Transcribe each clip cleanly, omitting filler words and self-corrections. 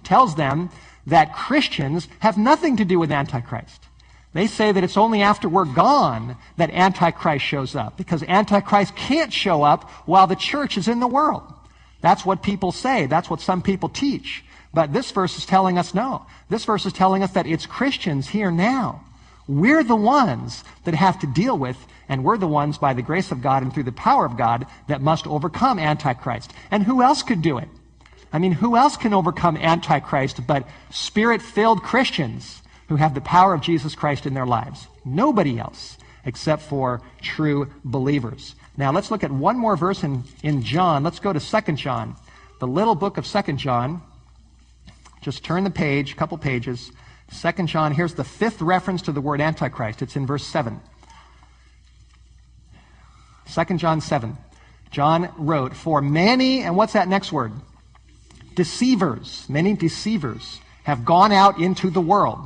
tells them that Christians have nothing to do with Antichrist. They say that it's only after we're gone that Antichrist shows up, because Antichrist can't show up while the church is in the world. That's what people say. That's what some people teach. But this verse is telling us no. This verse is telling us that it's Christians here now. We're the ones that have to deal with, and we're the ones, by the grace of God and through the power of God, that must overcome Antichrist. And who else could do it? I mean, who else can overcome Antichrist but Spirit-filled Christians who have the power of Jesus Christ in their lives? Nobody else except for true believers. Now, let's look at one more verse in John. Let's go to 2 John, the little book of 2 John. Just turn the page, a couple pages. 2 John, here's the 5th reference to the word Antichrist. It's in verse 7. 2 John 7. John wrote, "For many," and what's that next word? Deceivers. Many deceivers have gone out into the world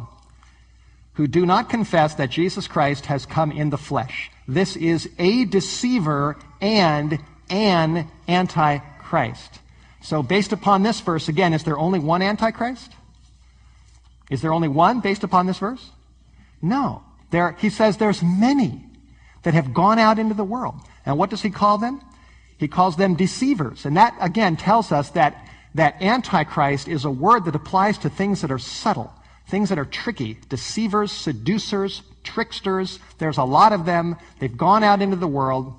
who do not confess that Jesus Christ has come in the flesh. This is a deceiver and an Antichrist. So based upon this verse, again, is there only one Antichrist? Is there only one based upon this verse? No. He says there's many that have gone out into the world. And what does he call them? He calls them deceivers. And that, again, tells us that Antichrist is a word that applies to things that are subtle, things that are tricky. Deceivers, seducers, tricksters. There's a lot of them. They've gone out into the world,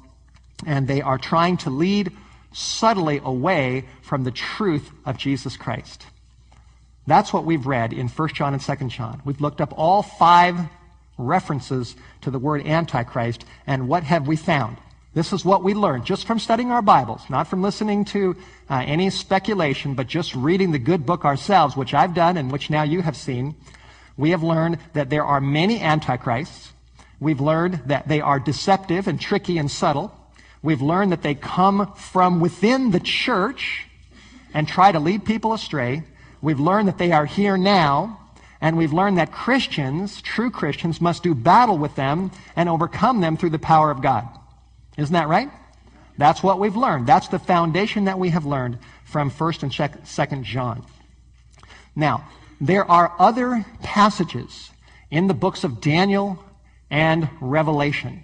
and they are trying to lead subtly away from the truth of Jesus Christ. That's what we've read in 1 John and 2 John. We've looked up all 5 references to the word Antichrist, and what have we found? This is what we learned just from studying our Bibles, not from listening to any speculation, but just reading the good book ourselves, which I've done and which now you have seen. We have learned that there are many Antichrists. We've learned that they are deceptive and tricky and subtle. We've learned that they come from within the church and try to lead people astray. We've learned that they are here now, and we've learned that Christians, true Christians, must do battle with them and overcome them through the power of God. Isn't that right? That's what we've learned. That's the foundation that we have learned from 1 and 2 John. Now, there are other passages in the books of Daniel and Revelation.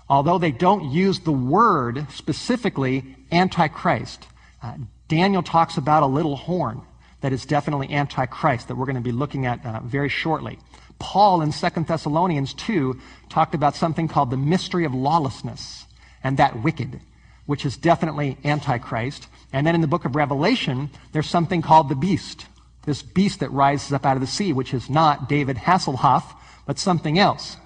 Although they don't use the word specifically Antichrist, Daniel talks about a little horn that is definitely Antichrist that we're going to be looking at very shortly. Paul in 2 Thessalonians 2 talked about something called the mystery of lawlessness and that wicked, which is definitely Antichrist. And then in the book of Revelation, there's something called the beast, this beast that rises up out of the sea, which is not David Hasselhoff, but something else.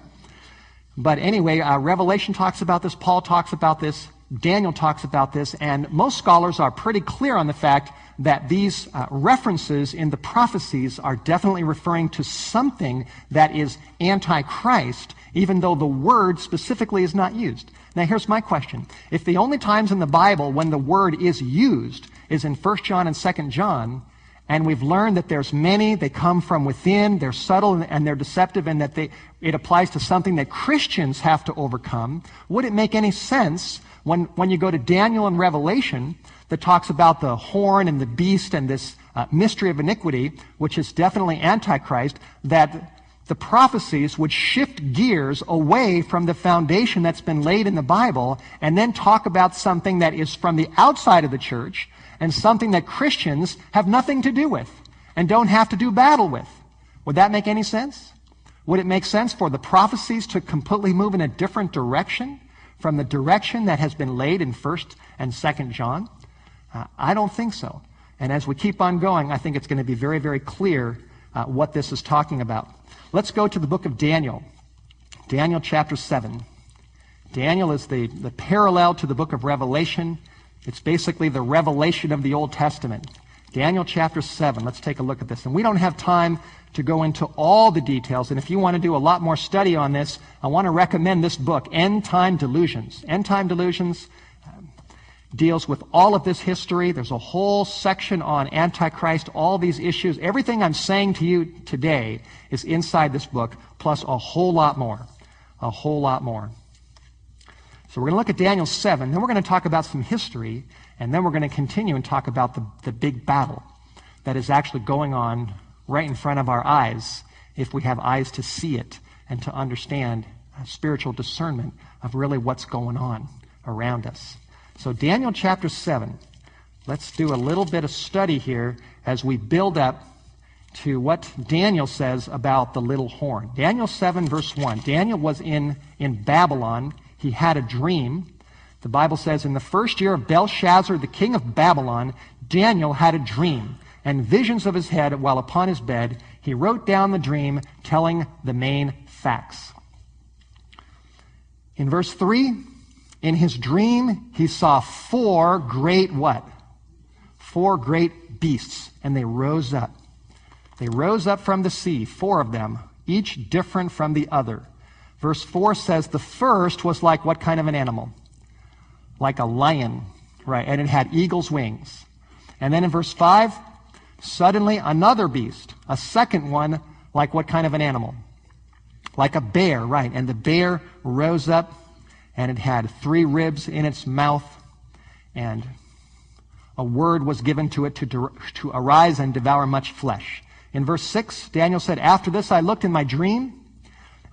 But anyway, Revelation talks about this, Paul talks about this, Daniel talks about this, and most scholars are pretty clear on the fact that these references in the prophecies are definitely referring to something that is Antichrist, even though the word specifically is not used. Now here's my question. If the only times in the Bible when the word is used is in 1 John and 2 John, and we've learned that there's many, they come from within, they're subtle and they're deceptive, and that it applies to something that Christians have to overcome, would it make any sense when you go to Daniel and Revelation that talks about the horn and the beast and this mystery of iniquity, which is definitely Antichrist, that the prophecies would shift gears away from the foundation that's been laid in the Bible and then talk about something that is from the outside of the church and something that Christians have nothing to do with and don't have to do battle with? Would that make any sense? Would it make sense for the prophecies to completely move in a different direction from the direction that has been laid in 1 and 2 John? I don't think so. And as we keep on going, I think it's going to be very, very clear what this is talking about. Let's go to the book of Daniel. Daniel chapter 7. Daniel is the parallel to the book of Revelation. It's basically the revelation of the Old Testament. Daniel chapter 7. Let's take a look at this. And we don't have time to go into all the details. And if you want to do a lot more study on this, I want to recommend this book, End Time Delusions. End Time Delusions deals with all of this history. There's a whole section on Antichrist, all these issues. Everything I'm saying to you today is inside this book, plus a whole lot more. A whole lot more. So we're going to look at Daniel 7, then we're going to talk about some history, and then we're going to continue and talk about the big battle. that is actually going on right in front of our eyes if we have eyes to see it and to understand spiritual discernment of really what's going on around us. So Daniel chapter 7, let's do a little bit of study here as we build up to what Daniel says about the little horn. Daniel 7 verse 1. Daniel was in Babylon. He had a dream. The Bible says, in the first year of Belshazzar, the king of Babylon, Daniel had a dream, and visions of his head while upon his bed. He wrote down the dream, telling the main facts. In verse 3, in his dream, he saw four great what? Four great beasts, and they rose up. They rose up from the sea, four of them, each different from the other. Verse 4 says the first was like what kind of an animal? Like a lion, right? And it had eagle's wings. And then in verse 5, suddenly another beast, a second one, like what kind of an animal? Like a bear, right? And the bear rose up, and it had 3 ribs in its mouth, and a word was given to it to arise and devour much flesh. In verse 6, Daniel said, after this I looked in my dream,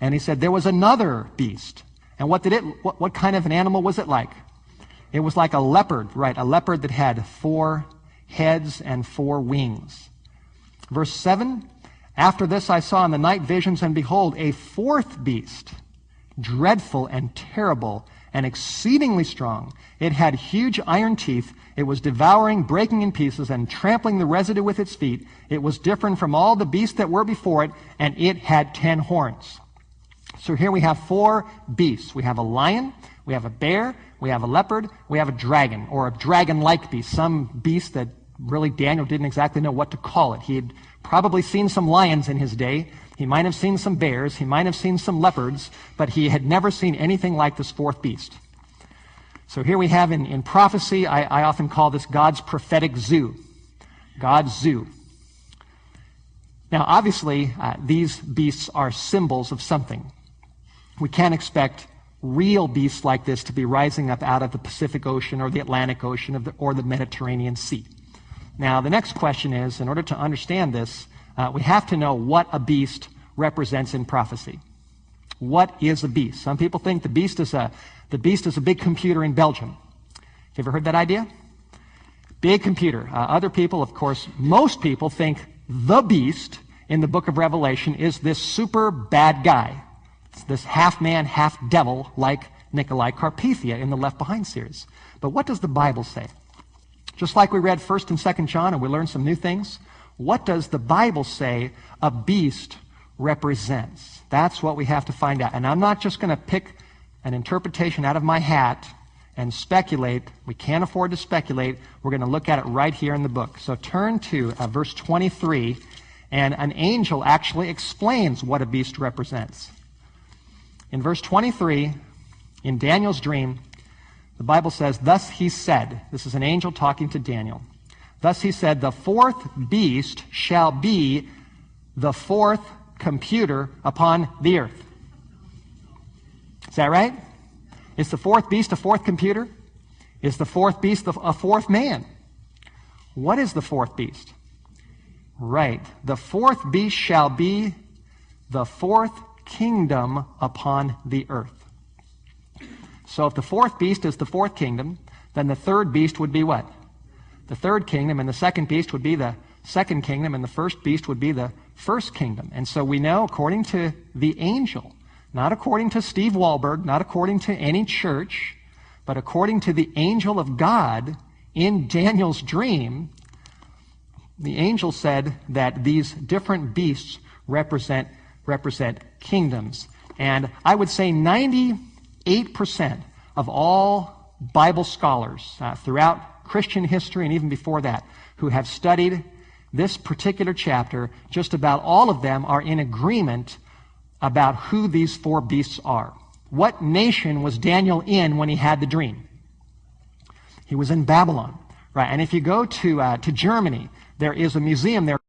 and he said, there was another beast. And what kind of an animal was it like? It was like a leopard, right? A leopard that had 4 heads and 4 wings. Verse 7, after this I saw in the night visions, and behold, a 4th beast, dreadful and terrible and exceedingly strong. It had huge iron teeth. It was devouring, breaking in pieces, and trampling the residue with its feet. It was different from all the beasts that were before it, and it had 10 horns. So here we have 4 beasts. We have a lion, we have a bear, we have a leopard, we have a dragon, or a dragon-like beast, some beast that really Daniel didn't exactly know what to call it. He had probably seen some lions in his day. He might have seen some bears. He might have seen some leopards, but he had never seen anything like this 4th beast. So here we have in prophecy, I often call this God's prophetic zoo. God's zoo. Now, obviously, these beasts are symbols of something. We can't expect real beasts like this to be rising up out of the Pacific Ocean or the Atlantic Ocean or the Mediterranean Sea. Now, the next question is, in order to understand this, we have to know what a beast represents in prophecy. What is a beast? Some people think the beast is a big computer in Belgium. You ever heard that idea? Big computer. Other people, of course, most people think the beast in the book of Revelation is this super bad guy. It's this half man, half devil like Nikolai Carpathia in the Left Behind series. But what does the Bible say? Just like we read 1st and 2nd John and we learned some new things, what does the Bible say a beast represents? That's what we have to find out. And I'm not just going to pick an interpretation out of my hat and speculate. We can't afford to speculate. We're going to look at it right here in the book. So turn to verse 23, and an angel actually explains what a beast represents. In verse 23, in Daniel's dream, the Bible says, thus he said, this is an angel talking to Daniel, thus he said, the 4th beast shall be the 4th computer upon the earth. Is that right? Is the 4th beast a 4th computer? Is the 4th beast a 4th man? What is the 4th beast? Right. The 4th beast shall be the 4th kingdom upon the earth. So if the 4th beast is the 4th kingdom, then the 3rd beast would be what? The 3rd kingdom, and the 2nd beast would be the 2nd kingdom, and the 1st beast would be the 1st kingdom. And so we know, according to the angel, not according to Steve Wohlberg, not according to any church, but according to the angel of God in Daniel's dream, the angel said that these different beasts represent kingdoms. And I would say 98% of all Bible scholars throughout Christian history and even before that who have studied this particular chapter, just about all of them are in agreement about who these 4 beasts are. What nation was Daniel in when he had the dream? He was in Babylon, right? And if you go to Germany, there is a museum there